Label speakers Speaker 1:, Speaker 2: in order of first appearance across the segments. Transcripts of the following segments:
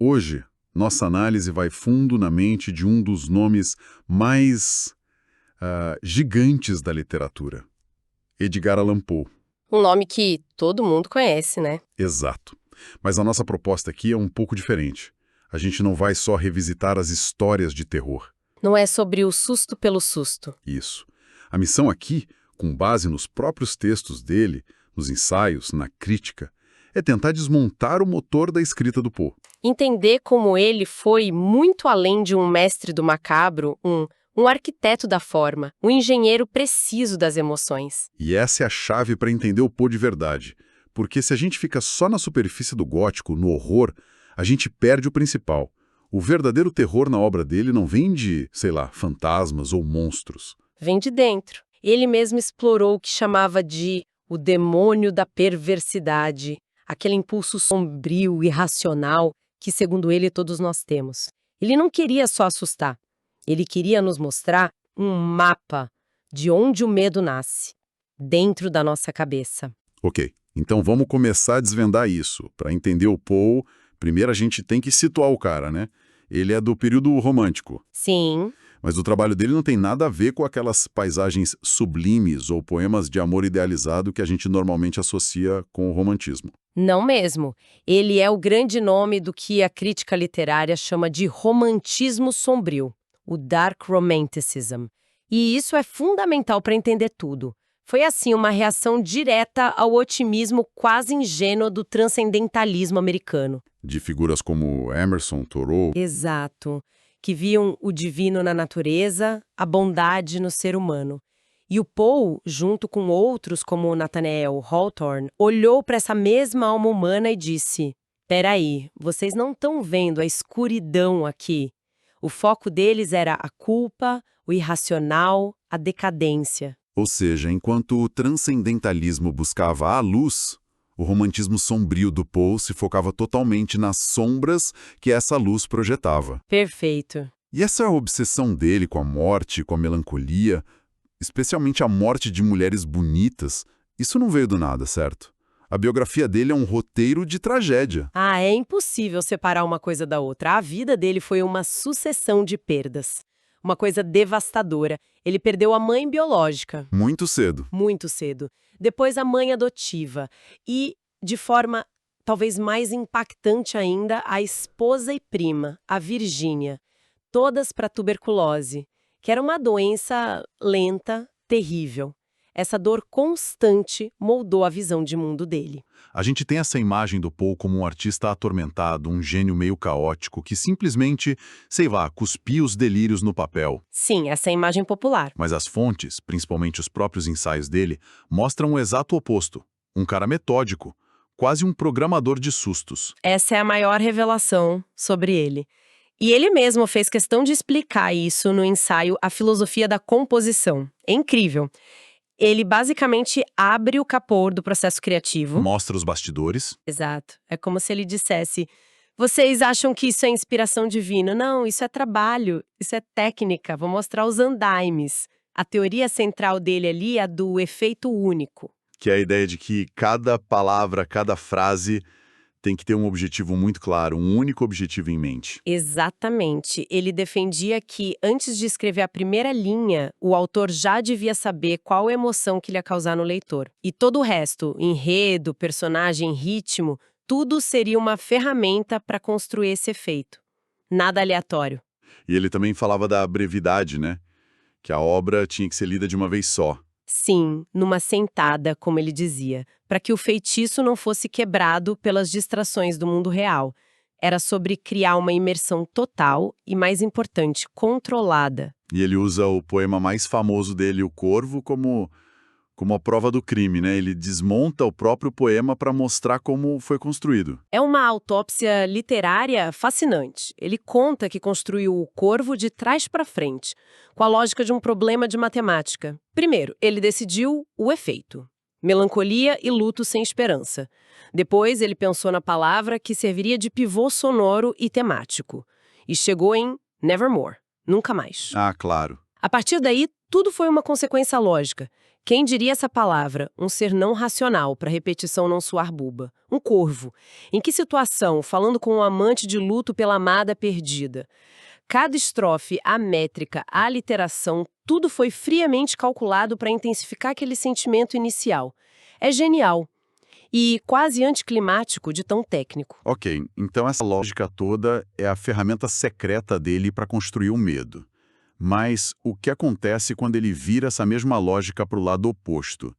Speaker 1: Hoje, nossa análise vai fundo na mente de um dos nomes mais gigantes da literatura, Edgar Allan Poe.
Speaker 2: Um nome que todo mundo conhece, né?
Speaker 1: Exato. Mas a nossa proposta aqui é um pouco diferente. A gente não vai só revisitar as histórias de terror.
Speaker 2: Não é sobre o susto pelo susto.
Speaker 1: Isso. A missão aqui, com base nos próprios textos dele, nos ensaios, na crítica, é tentar desmontar o motor da escrita do Poe.
Speaker 2: Entender como ele foi muito além de um mestre do macabro, um arquiteto da forma, um engenheiro preciso das emoções.
Speaker 1: E essa é a chave para entender o Poe de verdade. Porque se a gente fica só na superfície do gótico, no horror, a gente perde o principal. O verdadeiro terror na obra dele não vem de, sei lá, fantasmas ou monstros.
Speaker 2: Vem de dentro. Ele mesmo explorou o que chamava de o demônio da perversidade, aquele impulso sombrio, irracional, que, segundo ele, todos nós temos. Ele não queria só assustar. Ele queria nos mostrar um mapa de onde o medo nasce, dentro da nossa cabeça.
Speaker 1: Ok, então vamos começar a desvendar isso. Para entender o Poe, primeiro a gente tem que situar o cara, né? Ele é do período romântico.
Speaker 2: Sim.
Speaker 1: Mas o trabalho dele não tem nada a ver com aquelas paisagens sublimes ou poemas de amor idealizado que a gente normalmente associa com o romantismo.
Speaker 2: Não mesmo. Ele é o grande nome do que a crítica literária chama de romantismo sombrio, o Dark Romanticism. E isso é fundamental para entender tudo. Foi assim uma reação direta ao otimismo quase ingênuo do transcendentalismo americano.
Speaker 1: De figuras como Emerson, Thoreau.
Speaker 2: Exato. Que viam o divino na natureza, a bondade no ser humano. E o Poe, junto com outros como Nathaniel Hawthorne, olhou para essa mesma alma humana e disse: peraí, vocês não estão vendo a escuridão aqui. O foco deles era a culpa, o irracional, a decadência.
Speaker 1: Ou seja, enquanto o transcendentalismo buscava a luz, o romantismo sombrio do Poe se focava totalmente nas sombras que essa luz projetava.
Speaker 2: Perfeito.
Speaker 1: E essa obsessão dele com a morte, com a melancolia, especialmente a morte de mulheres bonitas, isso não veio do nada, certo? A biografia dele é um roteiro de tragédia.
Speaker 2: Ah, é impossível separar uma coisa da outra. A vida dele foi uma sucessão de perdas. Uma coisa devastadora. Ele perdeu a mãe biológica.
Speaker 1: Muito cedo.
Speaker 2: Muito cedo. Depois a mãe adotiva. E, de forma talvez mais impactante ainda, a esposa e prima, a Virgínia. Todas para tuberculose, que era uma doença lenta, terrível. Essa dor constante moldou a visão de mundo dele.
Speaker 1: A gente tem essa imagem do Poe como um artista atormentado, um gênio meio caótico, que simplesmente, sei lá, cuspia os delírios no papel.
Speaker 2: Sim, essa é a imagem popular.
Speaker 1: Mas as fontes, principalmente os próprios ensaios dele, mostram o exato oposto. Um cara metódico, quase um programador de sustos.
Speaker 2: Essa é a maior revelação sobre ele. E ele mesmo fez questão de explicar isso no ensaio A Filosofia da Composição. É incrível. Ele basicamente abre o capô do processo criativo.
Speaker 1: Mostra os bastidores.
Speaker 2: Exato. É como se ele dissesse: vocês acham que isso é inspiração divina? Não, isso é trabalho, isso é técnica. Vou mostrar os andaimes. A teoria central dele ali é a do efeito único.
Speaker 1: Que é a ideia de que cada palavra, cada frase tem que ter um objetivo muito claro, um único objetivo em mente.
Speaker 2: Exatamente. Ele defendia que, antes de escrever a primeira linha, o autor já devia saber qual emoção que ele ia causar no leitor. E todo o resto, enredo, personagem, ritmo, tudo seria uma ferramenta para construir esse efeito. Nada aleatório.
Speaker 1: E ele também falava da brevidade, né? Que a obra tinha que ser lida de uma vez só.
Speaker 2: Sim, numa sentada, como ele dizia, para que o feitiço não fosse quebrado pelas distrações do mundo real. Era sobre criar uma imersão total e, mais importante, controlada.
Speaker 1: E ele usa o poema mais famoso dele, O Corvo, como a prova do crime, né? Ele desmonta o próprio poema para mostrar como foi construído.
Speaker 2: É uma autópsia literária fascinante. Ele conta que construiu o Corvo de trás para frente, com a lógica de um problema de matemática. Primeiro, ele decidiu o efeito: melancolia e luto sem esperança. Depois, ele pensou na palavra que serviria de pivô sonoro e temático. E chegou em Nevermore, nunca mais.
Speaker 1: Ah, claro.
Speaker 2: A partir daí, tudo foi uma consequência lógica. Quem diria essa palavra? Um ser não racional, para repetição não soar buba. Um corvo. Em que situação? Falando com um amante de luto pela amada perdida. Cada estrofe, a métrica, a aliteração, tudo foi friamente calculado para intensificar aquele sentimento inicial. É genial. E quase anticlimático de tão técnico.
Speaker 1: Ok, então essa lógica toda é a ferramenta secreta dele para construir o medo. Mas o que acontece quando ele vira essa mesma lógica para o lado oposto?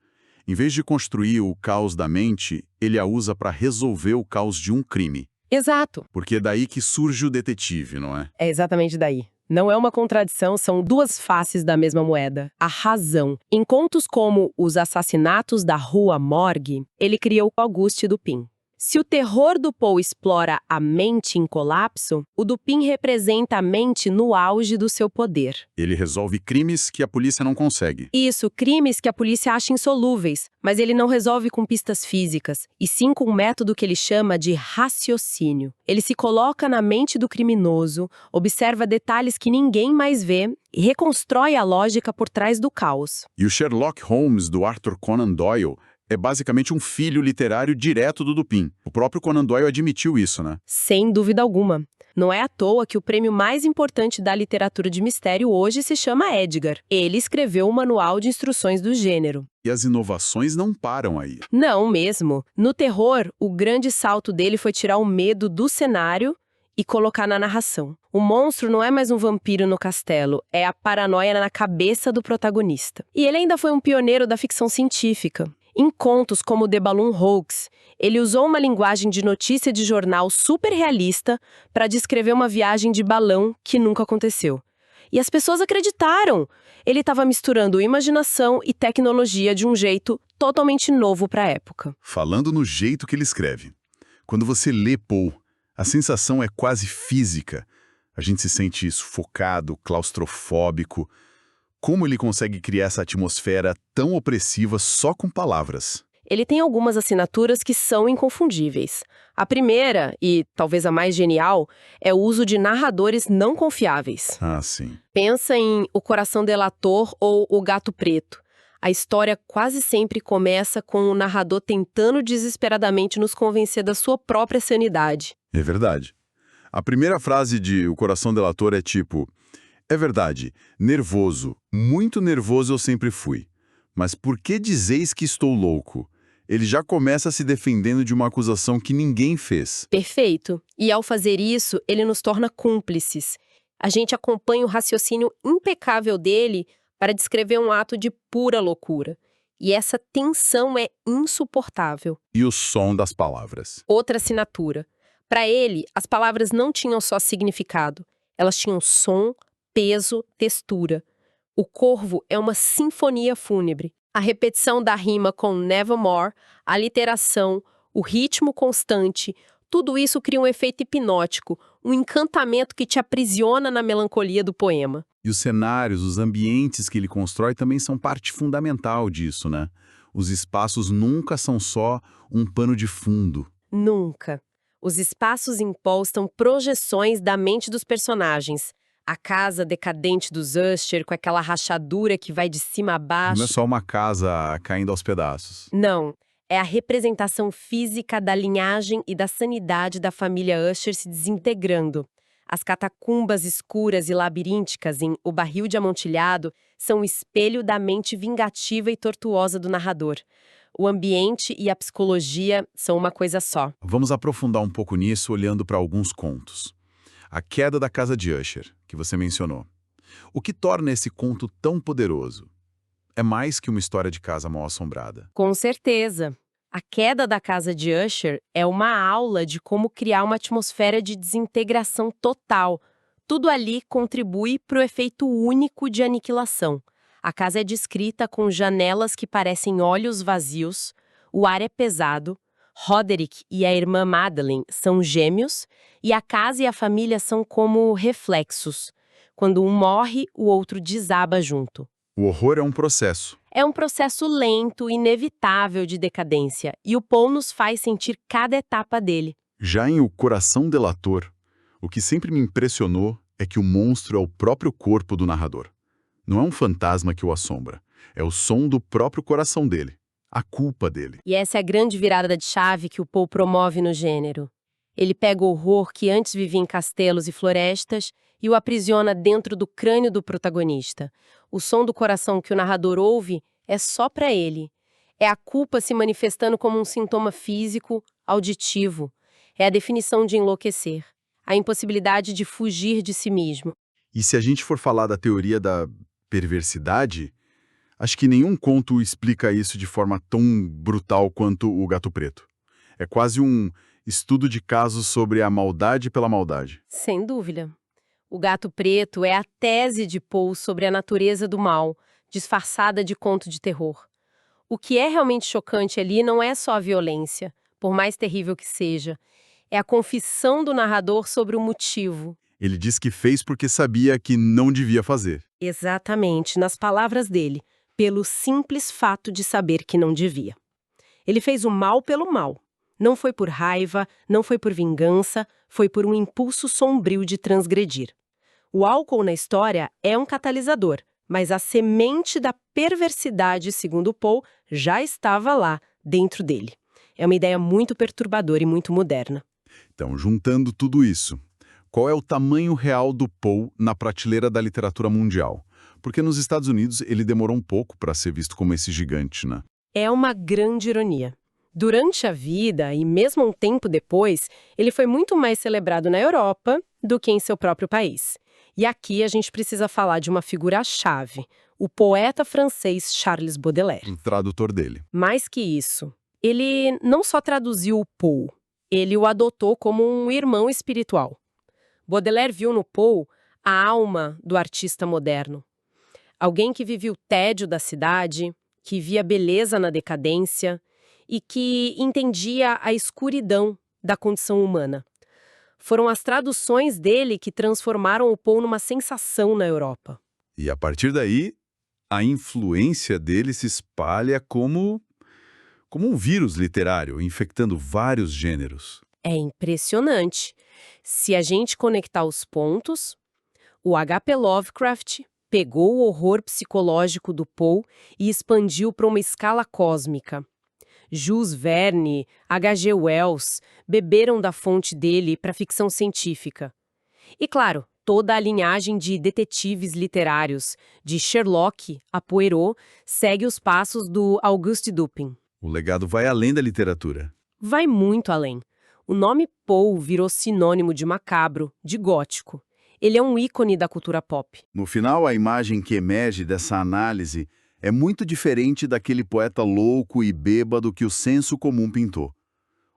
Speaker 1: Em vez de construir o caos da mente, ele a usa para resolver o caos de um crime.
Speaker 2: Exato.
Speaker 1: Porque é daí que surge o detetive, não é?
Speaker 2: É exatamente daí. Não é uma contradição, são duas faces da mesma moeda. A razão. Em contos como Os Assassinatos da Rua Morgue, ele criou Auguste Dupin. Se o terror do Poe explora a mente em colapso, o Dupin representa a mente no auge do seu poder.
Speaker 1: Ele resolve crimes que a polícia não consegue.
Speaker 2: Isso, crimes que a polícia acha insolúveis, mas ele não resolve com pistas físicas, e sim com um método que ele chama de raciocínio. Ele se coloca na mente do criminoso, observa detalhes que ninguém mais vê e reconstrói a lógica por trás do caos.
Speaker 1: E o Sherlock Holmes do Arthur Conan Doyle é basicamente um filho literário direto do Dupin. O próprio Conan Doyle admitiu isso, né?
Speaker 2: Sem dúvida alguma. Não é à toa que o prêmio mais importante da literatura de mistério hoje se chama Edgar. Ele escreveu o manual de instruções do gênero.
Speaker 1: E as inovações não param aí.
Speaker 2: Não mesmo. No terror, o grande salto dele foi tirar o medo do cenário e colocar na narração. O monstro não é mais um vampiro no castelo, é a paranoia na cabeça do protagonista. E ele ainda foi um pioneiro da ficção científica. Em contos como The Balloon Hoax, ele usou uma linguagem de notícia de jornal super realista para descrever uma viagem de balão que nunca aconteceu. E as pessoas acreditaram! Ele estava misturando imaginação e tecnologia de um jeito totalmente novo para a época.
Speaker 1: Falando no jeito que ele escreve. Quando você lê Poe, a sensação é quase física. A gente se sente sufocado, claustrofóbico. Como ele consegue criar essa atmosfera tão opressiva só com palavras?
Speaker 2: Ele tem algumas assinaturas que são inconfundíveis. A primeira, e talvez a mais genial, é o uso de narradores não confiáveis.
Speaker 1: Ah, sim.
Speaker 2: Pensa em O Coração Delator ou O Gato Preto. A história quase sempre começa com o narrador tentando desesperadamente nos convencer da sua própria sanidade.
Speaker 1: É verdade. A primeira frase de O Coração Delator é tipo: é verdade, nervoso, muito nervoso eu sempre fui. Mas por que dizeis que estou louco? Ele já começa se defendendo de uma acusação que ninguém fez.
Speaker 2: Perfeito. E ao fazer isso, ele nos torna cúmplices. A gente acompanha o raciocínio impecável dele para descrever um ato de pura loucura. E essa tensão é insuportável.
Speaker 1: E o som das palavras.
Speaker 2: Outra assinatura. Para ele, as palavras não tinham só significado. Elas tinham som, peso, textura. O corvo é uma sinfonia fúnebre. A repetição da rima com Nevermore, a literação, o ritmo constante, tudo isso cria um efeito hipnótico, um encantamento que te aprisiona na melancolia do poema.
Speaker 1: E os cenários, os ambientes que ele constrói também são parte fundamental disso, né? Os espaços nunca são só um pano de fundo.
Speaker 2: Nunca. Os espaços impostam projeções da mente dos personagens. A casa decadente dos Usher, com aquela rachadura que vai de cima a baixo.
Speaker 1: Não é só uma casa caindo aos pedaços.
Speaker 2: Não. É a representação física da linhagem e da sanidade da família Usher se desintegrando. As catacumbas escuras e labirínticas em O Barril de Amontilhado são o espelho da mente vingativa e tortuosa do narrador. O ambiente e a psicologia são uma coisa só.
Speaker 1: Vamos aprofundar um pouco nisso olhando para alguns contos. A Queda da Casa de Usher, que você mencionou. O que torna esse conto tão poderoso? É mais que uma história de casa mal-assombrada.
Speaker 2: Com certeza. A Queda da Casa de Usher é uma aula de como criar uma atmosfera de desintegração total. Tudo ali contribui para o efeito único de aniquilação. A casa é descrita com janelas que parecem olhos vazios, o ar é pesado, Roderick e a irmã Madeleine são gêmeos e a casa e a família são como reflexos. Quando um morre, o outro desaba junto.
Speaker 1: O horror é um processo.
Speaker 2: É um processo lento, inevitável de decadência, e o Poe nos faz sentir cada etapa dele.
Speaker 1: Já em O Coração Delator, o que sempre me impressionou é que o monstro é o próprio corpo do narrador. Não é um fantasma que o assombra. É o som do próprio coração dele, a culpa dele.
Speaker 2: E essa é a grande virada de chave que o Poe promove no gênero. Ele pega o horror que antes vivia em castelos e florestas e o aprisiona dentro do crânio do protagonista. O som do coração que o narrador ouve é só para ele. É a culpa se manifestando como um sintoma físico, auditivo. É a definição de enlouquecer. A impossibilidade de fugir de si mesmo.
Speaker 1: E se a gente for falar da teoria da perversidade, acho que nenhum conto explica isso de forma tão brutal quanto O Gato Preto. É quase um estudo de casos sobre a maldade pela maldade.
Speaker 2: Sem dúvida. O Gato Preto é a tese de Poe sobre a natureza do mal, disfarçada de conto de terror. O que é realmente chocante ali não é só a violência, por mais terrível que seja. É a confissão do narrador sobre o motivo.
Speaker 1: Ele diz que fez porque sabia que não devia fazer.
Speaker 2: Exatamente, nas palavras dele, pelo simples fato de saber que não devia. Ele fez o mal pelo mal. Não foi por raiva, não foi por vingança, foi por um impulso sombrio de transgredir. O álcool na história é um catalisador, mas a semente da perversidade, segundo Poe, já estava lá, dentro dele. É uma ideia muito perturbadora e muito moderna.
Speaker 1: Então, juntando tudo isso, qual é o tamanho real do Poe na prateleira da literatura mundial? Porque nos Estados Unidos ele demorou um pouco para ser visto como esse gigante, né?
Speaker 2: É uma grande ironia. Durante a vida, e mesmo um tempo depois, ele foi muito mais celebrado na Europa do que em seu próprio país. E aqui a gente precisa falar de uma figura-chave, o poeta francês Charles Baudelaire.
Speaker 1: O tradutor dele.
Speaker 2: Mais que isso, ele não só traduziu o Poe, ele o adotou como um irmão espiritual. Baudelaire viu no Poe a alma do artista moderno. Alguém que vivia o tédio da cidade, que via beleza na decadência e que entendia a escuridão da condição humana. Foram as traduções dele que transformaram o Poe numa sensação na Europa.
Speaker 1: E a partir daí, a influência dele se espalha como um vírus literário, infectando vários gêneros.
Speaker 2: É impressionante. Se a gente conectar os pontos, o H.P. Lovecraft pegou o horror psicológico do Poe e expandiu para uma escala cósmica. Jules Verne, H.G. Wells beberam da fonte dele para ficção científica. E claro, toda a linhagem de detetives literários, de Sherlock a Poirot, segue os passos do Auguste Dupin.
Speaker 1: O legado vai além da literatura.
Speaker 2: Vai muito além. O nome Poe virou sinônimo de macabro, de gótico. Ele é um ícone da cultura pop.
Speaker 1: No final, a imagem que emerge dessa análise é muito diferente daquele poeta louco e bêbado que o senso comum pintou.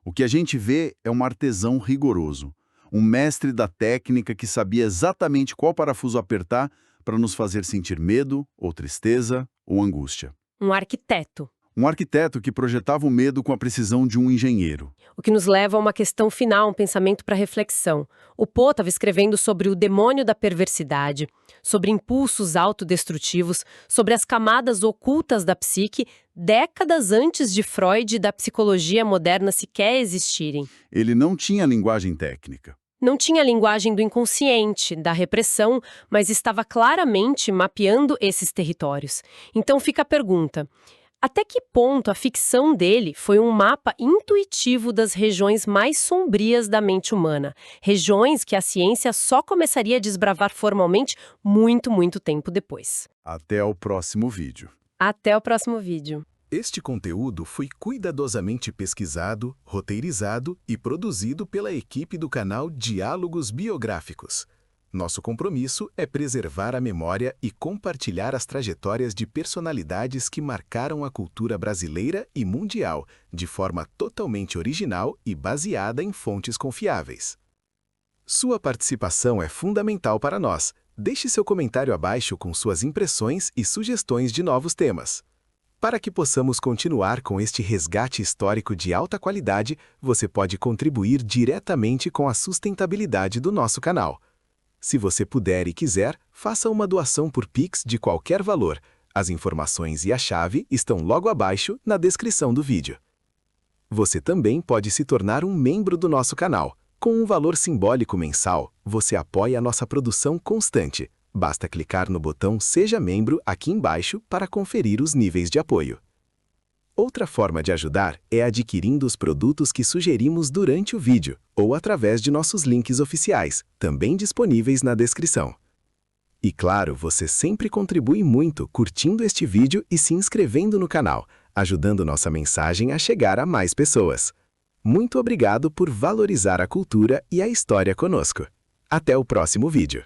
Speaker 1: O que a gente vê é um artesão rigoroso, um mestre da técnica que sabia exatamente qual parafuso apertar para nos fazer sentir medo, ou tristeza, ou angústia.
Speaker 2: Um arquiteto.
Speaker 1: Um arquiteto que projetava o medo com a precisão de um engenheiro.
Speaker 2: O que nos leva a uma questão final, um pensamento para reflexão. O Poe estava escrevendo sobre o demônio da perversidade, sobre impulsos autodestrutivos, sobre as camadas ocultas da psique, décadas antes de Freud e da psicologia moderna sequer existirem.
Speaker 1: Ele não tinha linguagem técnica.
Speaker 2: Não tinha a linguagem do inconsciente, da repressão, mas estava claramente mapeando esses territórios. Então fica a pergunta: até que ponto a ficção dele foi um mapa intuitivo das regiões mais sombrias da mente humana? Regiões que a ciência só começaria a desbravar formalmente muito, muito tempo depois.
Speaker 1: Até o próximo vídeo.
Speaker 2: Até o próximo vídeo.
Speaker 3: Este conteúdo foi cuidadosamente pesquisado, roteirizado e produzido pela equipe do canal Diálogos Biográficos. Nosso compromisso é preservar a memória e compartilhar as trajetórias de personalidades que marcaram a cultura brasileira e mundial, de forma totalmente original e baseada em fontes confiáveis. Sua participação é fundamental para nós. Deixe seu comentário abaixo com suas impressões e sugestões de novos temas. Para que possamos continuar com este resgate histórico de alta qualidade, você pode contribuir diretamente com a sustentabilidade do nosso canal. Se você puder e quiser, faça uma doação por Pix de qualquer valor. As informações e a chave estão logo abaixo na descrição do vídeo. Você também pode se tornar um membro do nosso canal. Com um valor simbólico mensal, você apoia a nossa produção constante. Basta clicar no botão Seja Membro aqui embaixo para conferir os níveis de apoio. Outra forma de ajudar é adquirindo os produtos que sugerimos durante o vídeo ou através de nossos links oficiais, também disponíveis na descrição. E claro, você sempre contribui muito curtindo este vídeo e se inscrevendo no canal, ajudando nossa mensagem a chegar a mais pessoas. Muito obrigado por valorizar a cultura e a história conosco. Até o próximo vídeo.